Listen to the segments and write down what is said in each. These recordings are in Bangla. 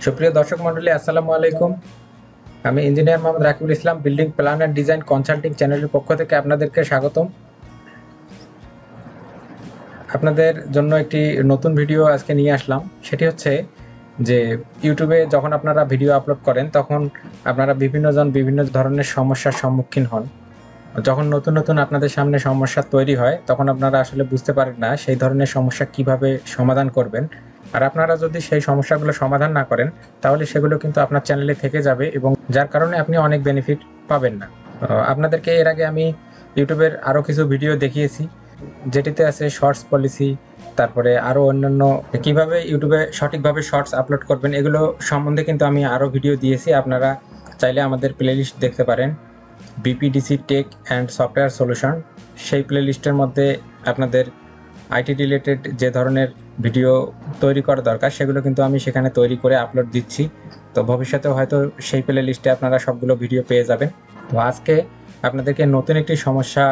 সুপ্রিয় দর্শক মন্ডলী, আসসালামু আলাইকুম। আমি engineer Mohammad Rakibul Islam, building plan and design consulting চ্যানেলের পক্ষ থেকে আপনাদেরকে স্বাগতম। আপনাদের জন্য একটি নতুন ভিডিও আজকে নিয়ে আসলাম। সেটি হচ্ছে যে ইউটিউবে যখন আপনারা ভিডিও আপলোড করেন তখন আপনারা বিভিন্নজন বিভিন্ন ধরনের সমস্যার সম্মুখীন হন। যখন নতুন নতুন আপনাদের সামনে সমস্যা তৈরি হয় তখন আপনারা আসলে বুঝতে পারেন না সেই ধরনের সমস্যা কিভাবে সমাধান করবেন। আর আপনারা যদি সেই সমস্যাগুলো সমাধান না করেন তাহলে সেগুলো কিন্তু আপনার চ্যানেলে থেকে যাবে এবং যার কারণে আপনি অনেক বেনিফিট পাবেন না। আপনাদেরকে এর আগে আমি ইউটিউবের আরও কিছু ভিডিও দেখিয়েছি, যেটিতে আছে শর্টস পলিসি, তারপরে আরও অন্যান্য কিভাবে ইউটিউবে সঠিকভাবে শর্টস আপলোড করবেন এগুলো সম্বন্ধে কিন্তু আমি আরও ভিডিও দিয়েছি। আপনারা চাইলে আমাদের প্লেলিস্ট দেখতে পারেন, বিপিডিসি টেক অ্যান্ড সফটওয়্যার সলিউশন। সেই প্লেলিস্টের মধ্যে আপনাদের আইটি রিলেটেড যে ধরনের ভিডিও তৈরি করা দরকার সেগুলো কিন্তু আমি সেখানে তৈরি করে আপলোড দিচ্ছি। তো ভবিষ্যতেও হয়তো সেই প্লে লিস্টে আপনারা সবগুলো ভিডিও পেয়ে যাবেন। তো আজকে আপনাদেরকে নতুন একটি সমস্যা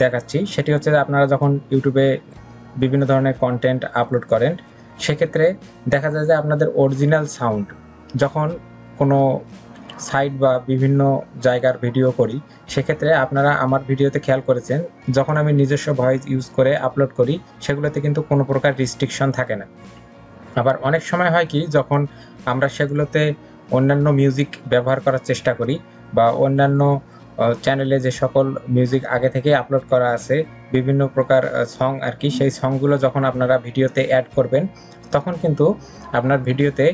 দেখাচ্ছি। সেটি হচ্ছে যে আপনারা যখন ইউটিউবে বিভিন্ন ধরনের কন্টেন্ট আপলোড করেন সেক্ষেত্রে দেখা যায় যে আপনাদের অরিজিনাল সাউন্ড যখন কোনো সাইট বা বিভিন্ন জায়গার ভিডিও করি সেক্ষেত্রে আপনারা আমার ভিডিওতে খেয়াল করেছেন যখন আমি নিজস্ব ভয়েস ইউজ করে আপলোড করি সেগুলোতে কিন্তু কোনো প্রকার রিস্ট্রিকশন থাকে না। আবার অনেক সময় হয় কি, যখন আমরা সেগুলোতে অন্যান্য মিউজিক ব্যবহার করার চেষ্টা করি বা অন্যান্য চ্যানেলে যে সকল মিউজিক আগে থেকে আপলোড করা আছে বিভিন্ন প্রকার সং আর কি, সেই সংগুলো যখন আপনারা ভিডিওতে অ্যাড করবেন তখন কিন্তু আপনার ভিডিওতে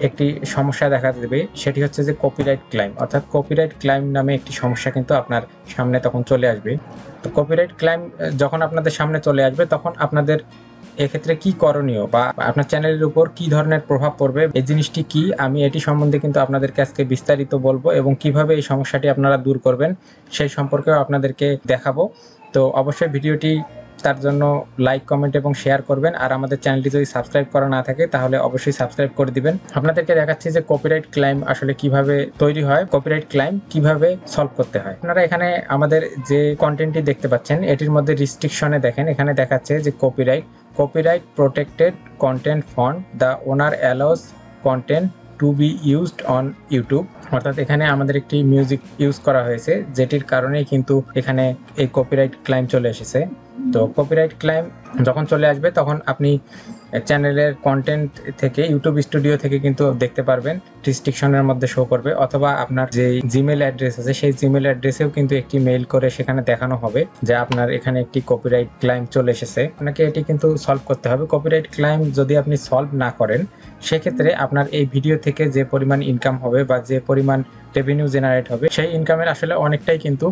একটি সমস্যা দেখা দেবে। সেটি হচ্ছে যে কপিরাইট ক্লাইম, অর্থাৎ কপিরাইট ক্লাইম নামে একটি সমস্যা কিন্তু আপনার সামনে তখন চলে আসবে। তো কপিরাইট ক্লাইম যখন আপনাদের সামনে চলে আসবে তখন আপনাদের এক্ষেত্রে কি করণীয় বা আপনার চ্যানেলের উপর কি ধরনের প্রভাব পড়বে, এই জিনিসটি কি, আমি এটি সম্বন্ধে কিন্তু আপনাদেরকে আজকে বিস্তারিত বলবো এবং কিভাবে এই সমস্যাটি আপনারা দূর করবেন সেই সম্পর্কেও আপনাদেরকে দেখাবো। তো অবশ্যই ভিডিওটি তার জন্য লাইক, কমেন্ট এবং শেয়ার করবেন। আর আমাদের চ্যানেলটি যদি সাবস্ক্রাইব করা না থাকে তাহলে অবশ্যই সাবস্ক্রাইব করে দিবেন। আপনাদেরকে দেখাচ্ছি যে কপিরাইট ক্লাইম আসলে কিভাবে তৈরি হয়, কপিরাইট ক্লাইম কিভাবে সলভ করতে হয়। আপনারা এখানে আমাদের যে কন্টেন্টটি দেখতে পাচ্ছেন এটির মধ্যে রিস্ট্রিকশনে দেখেন, এখানে দেখাচ্ছে যে copyright protected content font the owner allows content to be used on YouTube। অর্থাৎ এখানে আমাদের একটি মিউজিক ইউজ করা হয়েছে যেটির কারণেই কিন্তু এখানে এই কপিরাইট ক্লাইম চলে এসেছে। তো কপিরাইট ক্লাইম যখন চলে আসবে তখন আপনি চ্যানেলের কন্টেন্ট থেকে ইউটিউব স্টুডিও থেকে কিন্তু দেখতে পারবেন, রেস্ট্রিকশনের মধ্যে শো করবে, অথবা আপনার যে জিমেল অ্যাড্রেস আছে সেই জিমেল অ্যাড্রেসেও কিন্তু একটি মেইল করে সেখানে দেখানো হবে যে আপনার এখানে একটি কপিরাইট ক্লাইম চলে এসেছে। আপনাকে এটি কিন্তু সলভ করতে হবে। কপিরাইট ক্লাইম যদি আপনি সলভ না করেন সেক্ষেত্রে আপনার এই ভিডিও থেকে যে পরিমাণ ইনকাম হবে বা যে পরিমাণ রেভিনিউ জেনারেট হবে সেই ইনকামের আসলে অনেকটাই কিন্তু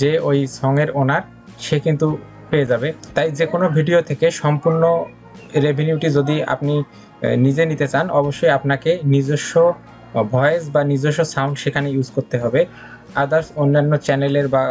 যে ওই সঙের ওনার সে কিন্তু পেয়ে যাবে। তাই যে কোনো ভিডিও থেকে সম্পূর্ণ রেভিনিউটি যদি আপনি নিজে নিতে চান অবশ্যই আপনাকে নিজস্ব ভয়েস বা নিজস্ব সাউন্ড সেখানে ইউজ করতে হবে। আদার্স অন্যান্য চ্যানেলের বা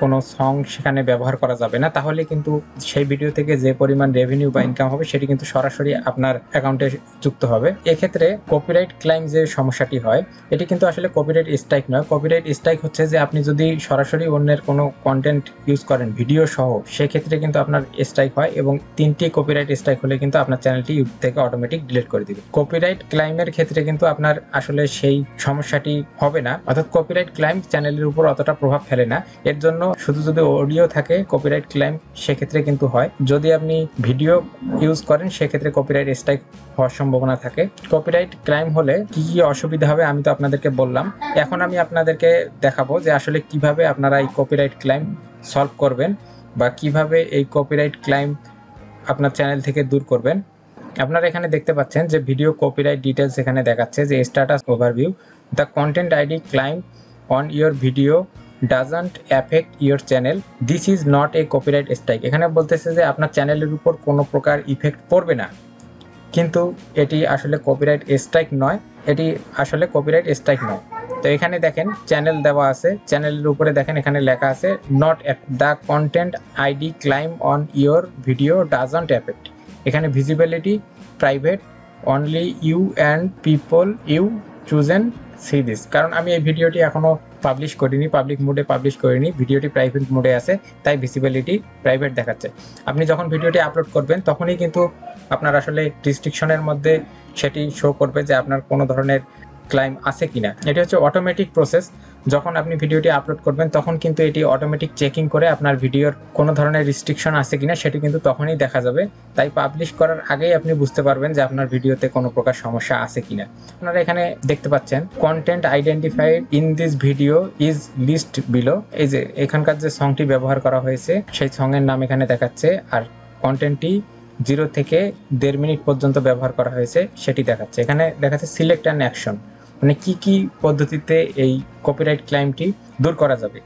কোনো সং সেখানে ব্যবহার করা যাবে না, তাহলে কিন্তু সেই ভিডিও থেকে যে পরিমাণ রেভিনিউ বা ইনকাম হবে সেটি কিন্তু সরাসরি আপনার অ্যাকাউন্টে যুক্ত হবে। এক্ষেত্রে কপিরাইট ক্লাইম যে সমস্যাটি হয় এটি কিন্তু আসলে কপিরাইট স্ট্রাইক নয়। কপিরাইট স্ট্রাইক হচ্ছে যে আপনি যদি সরাসরি অন্যের কোনো কন্টেন্ট ইউজ করেন ভিডিও সহ সেক্ষেত্রে কিন্তু আপনার স্ট্রাইক হয় এবং 3টি কপিরাইট স্ট্রাইক হলে কিন্তু আপনার চ্যানেলটি ইউটিউব থেকে অটোমেটিক ডিলিট করে দিবে। কপিরাইট ক্লাইমের ক্ষেত্রে কিন্তু আপনার আসলে সেই সমস্যাটি হবে না, অর্থাৎ কপিরাইট ক্লাইম চ্যানেলের উপর অতটা প্রভাব ফেলে না। এর জন্য শুধু যদি অডিও থাকে কপিরাইট ক্লাইম সেক্ষেত্রে কিন্তু হয়, যদি আপনি ভিডিও ইউজ করেন সেক্ষেত্রে কপিরাইট স্ট্রাইক হওয়ার সম্ভাবনা থাকে। কপিরাইট ক্লাইম হলে কি কি অসুবিধা হবে আমি তো আপনাদেরকে বললাম, এখন আমি আপনাদেরকে দেখাবো যে আসলে কিভাবে আপনারা এই কপিরাইট ক্লাইম সলভ করবেন বা কিভাবে এই কপিরাইট ক্লাইম আপনার চ্যানেল থেকে দূর করবেন। আপনারা এখানে দেখতে পাচ্ছেন যে ভিডিও কপিরাইট ডিটেলস এখানে দেখাচ্ছে যে status overview, the content ID claim on your video doesn't affect your channel, this is not a copyright strike. এখানে বলতেছে যে আপনার চ্যানেলের উপর কোনো প্রকার ইফেক্ট পড়বে না, কিন্তু এটি আসলে কপিরাইট স্ট্রাইক নয়, এটি আসলে কপিরাইট স্ট্রাইক নয়। তো এখানে দেখেন চ্যানেল দেওয়া আছে, চ্যানেলের উপরে দেখেন এখানে লেখা আছে not the content ID claim on your video doesn't affect. এখানে visibility private only you and people you chosen see this, কারণ আমি এই ভিডিওটি এখনো পাবলিশ করিনি, পাবলিক মোডে পাবলিশ করিনি, ভিডিওটি প্রাইভেট মোডে আছে, তাই ভিজিবিলিটি প্রাইভেট দেখাচ্ছে। আপনি যখন ভিডিওটি আপলোড করবেন তখনই কিন্তু আপনার আসলে রেস্ট্রিকশনের মধ্যে সেটি শো করবে যে আপনার কোনো ধরনের ক্লাইম আছে কিনা। এটি হচ্ছে অটোমেটিক প্রসেস। যখন আপনি ভিডিওটি আপলোড করবেন তখন কিন্তু এটি অটোমেটিক চেকিং করে আপনার ভিডিওর কোনো ধরনের রেস্ট্রিকশন আছে কিনা সেটি কিন্তু তখনই দেখা যাবে। তাই পাবলিশ করার আগেই আপনি বুঝতে পারবেন যে আপনার ভিডিওতে কোনো প্রকার সমস্যা আছে কিনা। আপনারা এখানে দেখতে পাচ্ছেন content identified in this video is list below. এই যে এখানকার যে সংটি ব্যবহার করা হয়েছে সেই সঙের নাম এখানে দেখাচ্ছে, আর কন্টেন্টটি 0 থেকে 1.5 মিনিট পর্যন্ত ব্যবহার করা হয়েছে সেটি দেখাচ্ছে। এখানে দেখাচ্ছে সিলেক্ট অ্যান অ্যাকশন, মানে কি পদ্ধতিতে এই কপিরাইট ক্লাইমটি দূর করা যাবে।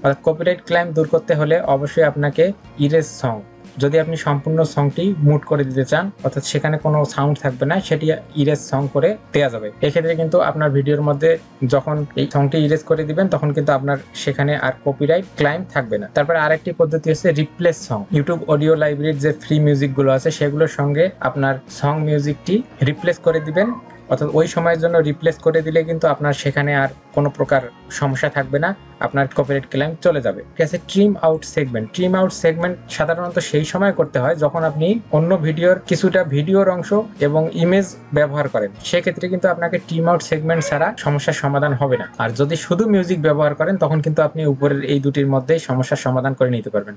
অর্থাৎ কপিরাইট ক্লাইম দূর করতে হলে অবশ্যই আপনাকে ইরেজ সং, যদি আপনি সম্পূর্ণ সংটি মুট করে দিতে চান অর্থাৎ সেখানে কোনো সাউন্ড থাকবে না, সেটি ইরেজ সং করে দেওয়া যাবে। এক্ষেত্রে কিন্তু আপনার ভিডিওর মধ্যে যখন এই সংটি ইরেজ করে দিবেন তখন কিন্তু আপনার সেখানে আর কপিরাইট ক্লাইম থাকবে না। তারপরে আরেকটি পদ্ধতি হচ্ছে রিপ্লেস সং। ইউটিউব অডিও লাইব্রেরির যে ফ্রি মিউজিকগুলো আছে সেগুলোর সঙ্গে আপনার সং মিউজিকটি রিপ্লেস করে দিবেন, অর্থাৎ ওই সময়ের জন্য রিপ্লেস করে দিলে কিন্তু আপনার সেখানে আর কোনো প্রকার সমস্যা থাকবে না, আপনার কপিরাইট ক্লেম চলে যাবে। ঠিক আছে। Trim out segment. Trim out segment সাধারণত সেই সময় করতে হয় যখন আপনি অন্য ভিডিওর কিছুটা ভিডিওর অংশ এবং ইমেজ ব্যবহার করেন, সেক্ষেত্রে কিন্তু আপনাকে ট্রিম আউট সেগমেন্ট ছাড়া সমস্যার সমাধান হবে না। আর যদি শুধু মিউজিক ব্যবহার করেন তখন কিন্তু আপনি উপরের এই দুটির মধ্যেই সমস্যার সমাধান করে নিতে পারবেন।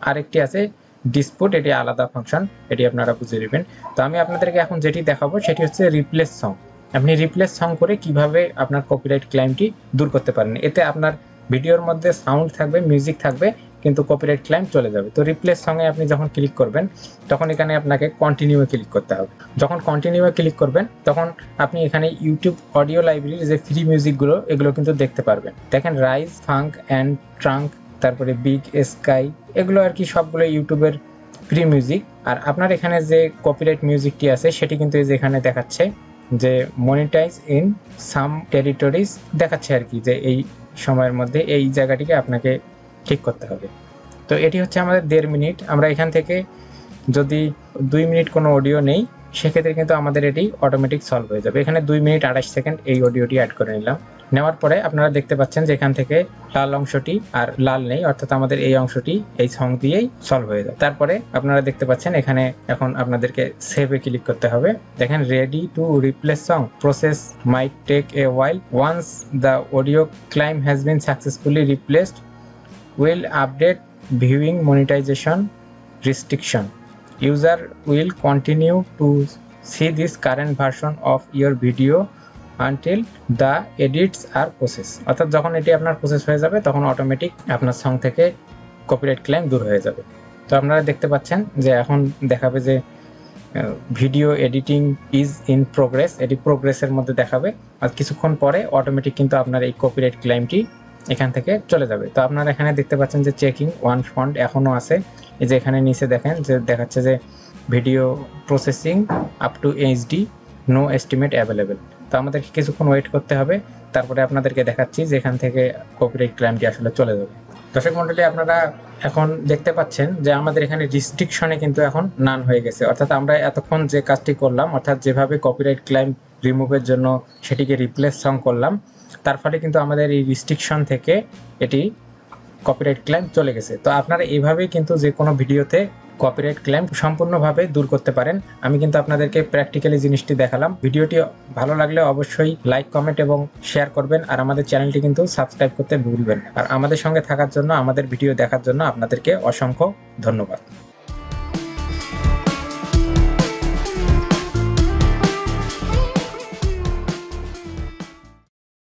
আরেকটি আছে ডিসপুট, এটি আলাদা ফাংশন, এটি আপনারা বুঝে নেবেন। তো আমি আপনাদেরকে এখন যেটি দেখাবো সেটি হচ্ছে রিপ্লেস সং। আপনি রিপ্লেস সং করে কিভাবে আপনার কপিরাইট ক্লাইমটি দূর করতে পারেন। এতে আপনার ভিডিওর মধ্যে সাউন্ড থাকবে, মিউজিক থাকবে, কিন্তু কপিরাইট ক্লাইম চলে যাবে। তো রিপ্লেস সঙ্গে আপনি যখন ক্লিক করবেন তখন এখানে আপনাকে কন্টিনিউয়ে ক্লিক করতে হবে। যখন কন্টিনিউয়ে ক্লিক করবেন তখন আপনি এখানে ইউটিউব অডিও লাইব্রেরির যে ফ্রি মিউজিকগুলো এগুলো কিন্তু দেখতে পারবেন। দেখেন রাইজ, ফাঙ্ক অ্যান্ড ট্রাঙ্ক, তারপরে বিগ স্কাই, এগুলো আর কি সবগুলো ইউটিউবের ফ্রি মিউজিক। আর আপনার এখানে যে কপিরাইট মিউজিকটি আছে সেটি কিন্তু এই যে এখানে দেখাচ্ছে যে মনিটাইজ ইন সাম টেরিটরিজ দেখাচ্ছে আর কি, যে এই সময়ের মধ্যে এই জায়গাটিকে আপনাকে ঠিক করতে হবে। তো এটি হচ্ছে আমাদের 1.5 মিনিট। আমরা এখান থেকে যদি 2 মিনিট কোনো অডিও নেই সেক্ষেত্রে কিন্তু আমাদের এটি অটোমেটিক সলভ হয়ে যাবে। এখানে 2 মিনিট 28 সেকেন্ড এই অডিওটি অ্যাড করে নিলাম। নেওয়ার পরে আপনারা দেখতে পাচ্ছেন যে এখান থেকে লাল অংশটি আর লাল নেই, অর্থাৎ আমাদের এই অংশটি এই সং দিয়েই সলভ হয়ে যায়। তারপরে আপনারা দেখতে পাচ্ছেন এখানে এখন আপনাদেরকে সেভে ক্লিক করতে হবে। দেখেন ready to replace song, process might take a while, once the audio claim has been successfully replaced will update viewing monetisation restriction, user will continue to see this current version of your video until the edits are processed। অর্থাৎ যখন এটি আপনার প্রসেস হয়ে যাবে তখন অটোমেটিক আপনার সং থেকে কপিরাইট ক্লেম দূর হয়ে যাবে। তো আপনারা দেখতে পাচ্ছেন যে এখন দেখাবে যে video editing is in progress, এটি প্রোগ্রেসের মধ্যে দেখাবে। আর কিছুক্ষণ পরে অটোমেটিক কিন্তু আপনার এই কপিরাইট ক্লেমটি এখান থেকে চলে যাবে। তো আপনারা এখানে দেখতে পাচ্ছেন যে চেকিং ওয়ান ফন্ট এখনও আছে। এই যে এখানে নিচে দেখেন যে দেখাচ্ছে যে video processing up to HD, no estimate available. তো আমাদেরকে কিছুক্ষণ ওয়েট করতে হবে, তারপরে আপনাদেরকে দেখাচ্ছি যে এখান থেকে কপিরাইট ক্লেমটি আসলে চলে যাবে। দর্শক মণ্ডলী, আপনারা এখন দেখতে পাচ্ছেন যে আমাদের এখানে রিস্ট্রিকশনে কিন্তু এখন নান হয়ে গেছে। অর্থাৎ আমরা এতক্ষণ যে কাজটি করলাম, অর্থাৎ যেভাবে কপিরাইট ক্লেম রিমুভের জন্য সেটিকে রিপ্লেস সং করলাম, তার ফলে কিন্তু আমাদের এই রিস্ট্রিকশন থেকে এটি কপিরাইট ক্লেম চলে গেছে। তো আপনারা এইভাবেই কিন্তু যে কোনো ভিডিওতে কপিরাইট ক্লেম সম্পূর্ণভাবে দূর করতে পারেন। আমি কিন্তু আপনাদেরকে প্র্যাকটিক্যালি জিনিসটি দেখালাম। ভিডিওটি ভালো লাগলে অবশ্যই লাইক, কমেন্ট এবং শেয়ার করবেন। আর আমাদের চ্যানেলটি কিন্তু সাবস্ক্রাইব করতে ভুলবেন না। আর আমাদের সঙ্গে থাকার জন্য, আমাদের ভিডিও দেখার জন্য আপনাদেরকে অসংখ্য ধন্যবাদ।